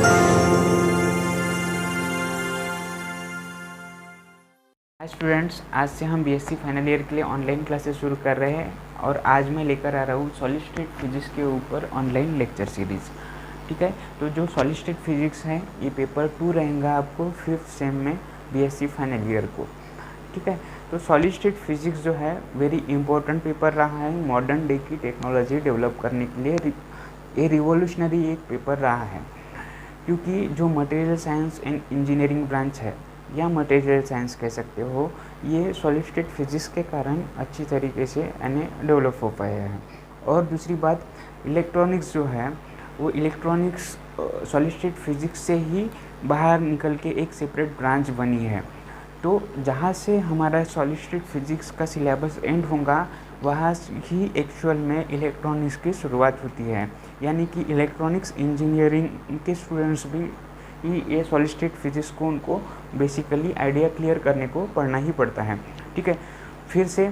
Hi students, आज से हम बीएससी फाइनल ईयर के लिए ऑनलाइन क्लासेस शुरू कर रहे हैं और आज मैं लेकर आ रहा हूँ सॉलिड स्टेट फिजिक्स के ऊपर ऑनलाइन लेक्चर सीरीज़। ठीक है, तो जो सॉलिड स्टेट फिजिक्स है ये पेपर 2 रहेगा आपको 5th सेम में बीएससी फाइनल ईयर को। ठीक है, तो सॉलिड स्टेट फिजिक्स जो है वेरी इंपॉर्टेंट पेपर रहा है मॉडर्न डे की टेक्नोलॉजी डेवलप करने के लिए। ये रिवोल्यूशनरी एक पेपर रहा है, क्योंकि जो material science and engineering branch है या मटेरियल साइंस कह सकते हो, ये सॉलिड स्टेट फिजिक्स के कारण अच्छी तरीके से यानी डेवलप हो पाया है। और दूसरी बात, इलेक्ट्रॉनिक्स जो है वो इलेक्ट्रॉनिक्स सॉलिड स्टेट फिजिक्स से ही बाहर निकल के एक सेपरेट ब्रांच बनी है। तो जहाँ से हमारा सॉलिड स्टेट फिजिक्स का सिलेबस एंड होगा वहाँ ही एक्चुअल में इलेक्ट्रॉनिक्स की शुरुआत होती है, यानी कि इलेक्ट्रॉनिक्स इंजीनियरिंग के स्टूडेंट्स भी ये सॉलिड स्टेट फिजिक्स को उनको बेसिकली आइडिया क्लियर करने को पढ़ना ही पड़ता है। ठीक है, फिर से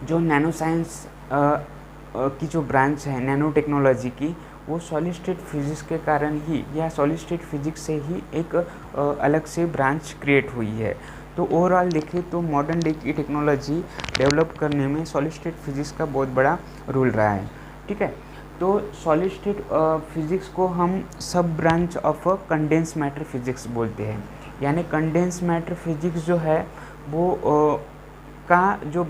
जो नैनो साइंस की जो ब्रांच है नैनो टेक्नोलॉजी की, वो सॉलिड स्टेट फिजिक्स के कारण ही या सॉलिड स्टेट फिजिक्स से ही एक अलग से ब्रांच क्रिएट हुई है। तो ओवरऑल देखें तो मॉडर्न डे की टेक्नोलॉजी डेवलप करने में सॉलिड स्टेट फिजिक्स का बहुत बड़ा रोल रहा है। ठीक है, तो सॉलिड स्टेट फिजिक्स को हम सब branch of condense matter physics बोलते हैं, यानी कंडेंस मैटर फिजिक्स जो है वो का जो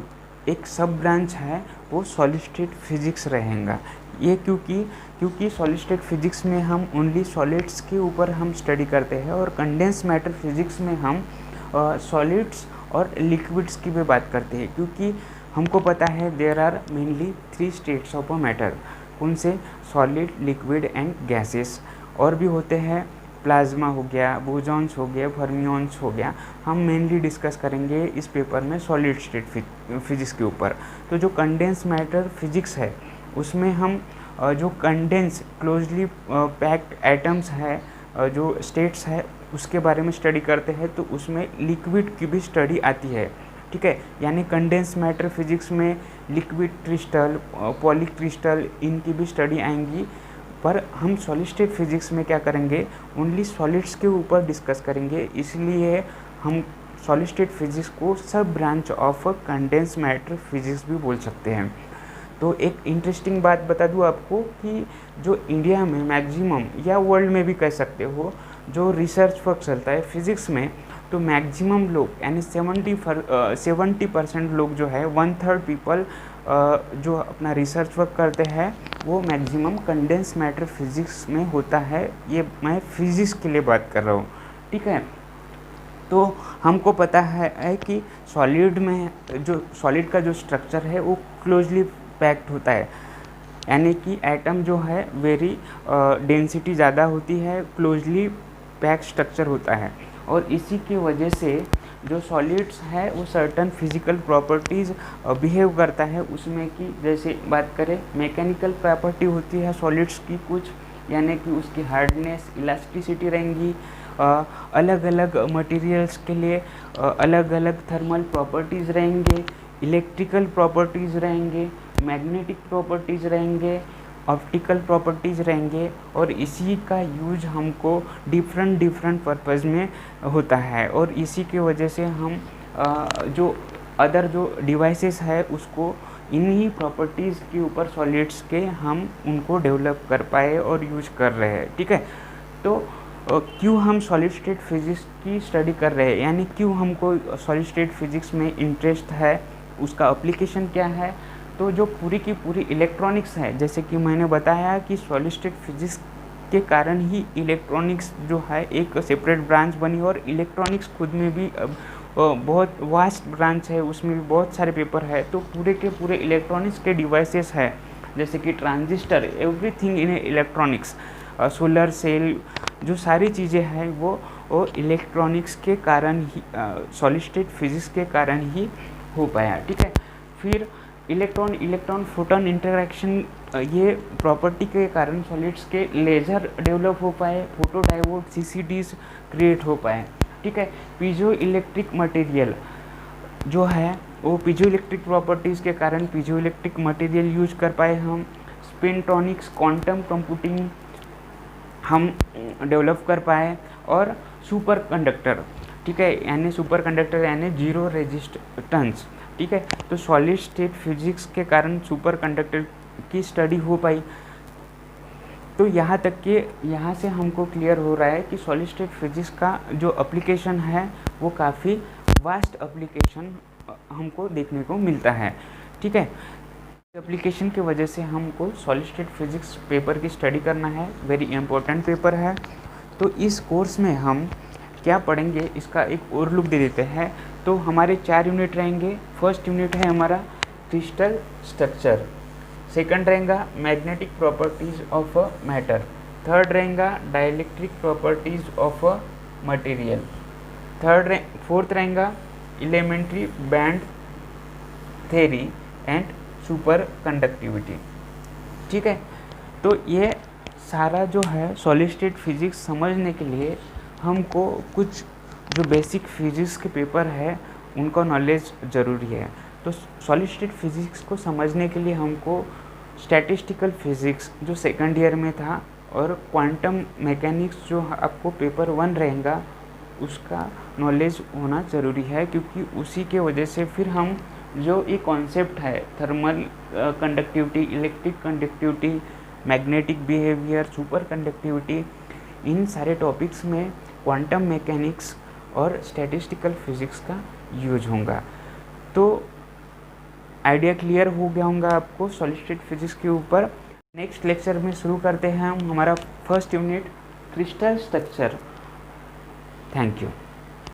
एक सब ब्रांच है वो सॉलिड स्टेट फिजिक्स रहेगा। ये क्योंकि सॉलिड स्टेट फिजिक्स में हम ओनली सॉलिड्स के ऊपर हम स्टडी करते हैं और कंडेंस मैटर फिजिक्स में हम सॉलिड्स और लिक्विड्स की भी बात करते हैं, क्योंकि हमको पता है there are mainly 3 states of a matter. कौन से? Solid, liquid and gases. और भी होते हैं, प्लाज्मा हो गया, बोजॉन्स हो गया, फर्मियंस हो गया। हम मेनली डिस्कस करेंगे इस पेपर में सॉलिड स्टेट फिजिक्स के ऊपर। तो जो कंडेंस मैटर फिजिक्स है उसमें हम जो कंडेंस क्लोजली पैक्ड एटम्स है, जो स्टेट्स है उसके बारे में स्टडी करते हैं, तो उसमें लिक्विड की भी स्टडी आती है। ठीक है, यानी कंडेंस मैटर फिजिक्स में लिक्विड क्रिस्टल, पॉली क्रिस्टल, इनकी भी स्टडी आएंगी। पर हम सॉलिड स्टेट फिजिक्स में क्या करेंगे, ओनली सॉलिड्स के ऊपर डिस्कस करेंगे, इसलिए हम सॉलिड स्टेट फिजिक्स को सब branch of condense matter physics भी बोल सकते हैं। तो एक इंटरेस्टिंग बात बता दूं आपको कि जो इंडिया में मैक्सिमम या वर्ल्ड में भी कह सकते हो जो रिसर्च वर्क चलता है फिज़िक्स में, तो मैक्सिमम लोग यानी 70% लोग जो है 1/3 पीपल जो अपना रिसर्च वर्क करते हैं वो मैक्सिमम कंडेंस मैटर फिजिक्स में होता है। ये मैं फिजिक्स के लिए बात कर रहा हूँ। ठीक है, तो हमको पता है कि सॉलिड में जो सॉलिड का जो स्ट्रक्चर है वो क्लोजली पैक्ड होता है, यानी कि एटम जो है वेरी डेंसिटी ज़्यादा होती है, क्लोजली पैक्ड स्ट्रक्चर होता है। और इसी की वजह से जो सॉलिड्स है वो सर्टन फिजिकल प्रॉपर्टीज़ बिहेव करता है उसमें, कि जैसे बात करें मैकेनिकल प्रॉपर्टी होती है सॉलिड्स की कुछ, यानी कि उसकी हार्डनेस, इलास्टिसिटी रहेंगी। अलग अलग मटेरियल्स के लिए अलग अलग थर्मल प्रॉपर्टीज़ रहेंगे, इलेक्ट्रिकल प्रॉपर्टीज़ रहेंगे, मैग्नेटिक प्रॉपर्टीज़ रहेंगे, ऑप्टिकल प्रॉपर्टीज़ रहेंगे। और इसी का यूज हमको डिफरेंट पर्पज़ में होता है, और इसी की वजह से हम जो अदर जो डिवाइसेस है उसको इन्हीं प्रॉपर्टीज़ के ऊपर सॉलिड्स के हम उनको डेवलप कर पाए और यूज कर रहे हैं। ठीक है, तो क्यों हम सॉलिड स्टेट फिजिक्स की स्टडी कर रहे हैं, यानी क्यों हमको सॉलिड स्टेट फिजिक्स में इंटरेस्ट है, उसका एप्लीकेशन क्या है। तो जो पूरी की पूरी इलेक्ट्रॉनिक्स है, जैसे कि मैंने बताया कि सॉलिड स्टेट फिजिक्स के कारण ही इलेक्ट्रॉनिक्स जो है एक सेपरेट ब्रांच बनी, और इलेक्ट्रॉनिक्स खुद में भी बहुत वास्ट ब्रांच है, उसमें भी बहुत सारे पेपर है। तो पूरे के पूरे इलेक्ट्रॉनिक्स के डिवाइसेस है, जैसे कि transistor, everything in electronics, solar cell, जो सारी चीज़ें हैं वो इलेक्ट्रॉनिक्स के कारण ही, सॉलिड स्टेट फिजिक्स के कारण ही हो पाया। ठीक है, फिर इलेक्ट्रॉन फोटोन इंटरेक्शन, ये प्रॉपर्टी के कारण सॉलिड्स के लेज़र डेवलप हो पाए, फोटो डायोड, सीसीडीज क्रिएट हो पाए। ठीक है, पीजो इलेक्ट्रिक मटेरियल जो है वो पीजो इलेक्ट्रिक प्रॉपर्टीज़ के कारण पीजो इलेक्ट्रिक मटेरियल यूज कर पाए हम। स्पिनट्रॉनिक्स, क्वांटम कंप्यूटिंग, हम डेवलप कर पाए। और सुपर कंडक्टर, ठीक है, यानी सुपर कंडक्टर यानी जीरो रेजिस्टेंस, ठीक है। तो सॉलिड स्टेट फिजिक्स के कारण सुपर कंडक्टर की स्टडी हो पाई। तो यहाँ तक कि यहाँ से हमको क्लियर हो रहा है कि सॉलिड स्टेट फिजिक्स का जो एप्लीकेशन है वो काफ़ी वास्ट एप्लीकेशन हमको देखने को मिलता है, ठीक है। एप्लीकेशन की वजह से हमको सॉलिड स्टेट फिजिक्स पेपर की स्टडी करना है, वेरी इंपॉर्टेंट पेपर है। तो इस कोर्स में हम क्या पढ़ेंगे इसका एक और लुक दे देते हैं। तो हमारे 4 यूनिट रहेंगे। फर्स्ट यूनिट है हमारा क्रिस्टल स्ट्रक्चर, सेकंड रहेगा magnetic properties of a matter, third रहेगा dielectric properties of a material, fourth रहेगा elementary band theory and superconductivity, ठीक है। तो ये सारा जो है सॉलिड स्टेट फिजिक्स समझने के लिए हमको कुछ जो बेसिक फिजिक्स के पेपर है उनका नॉलेज ज़रूरी है। तो सॉलिड स्टेट फिजिक्स को समझने के लिए हमको स्टैटिस्टिकल फिजिक्स जो सेकंड ईयर में था और क्वांटम मैकेनिक्स जो आपको पेपर 1 रहेगा उसका नॉलेज होना ज़रूरी है, क्योंकि उसी के वजह से फिर हम जो ये कॉन्सेप्ट है thermal conductivity, electric conductivity, magnetic behaviour, superconductivity, इन सारे टॉपिक्स में क्वांटम मैकेनिक्स और स्टैटिस्टिकल फिजिक्स का यूज होगा। तो आइडिया क्लियर हो गया होगा आपको सॉलिड स्टेट फिजिक्स के ऊपर। नेक्स्ट लेक्चर में शुरू करते हैं हम हमारा first unit crystal structure. Thank you.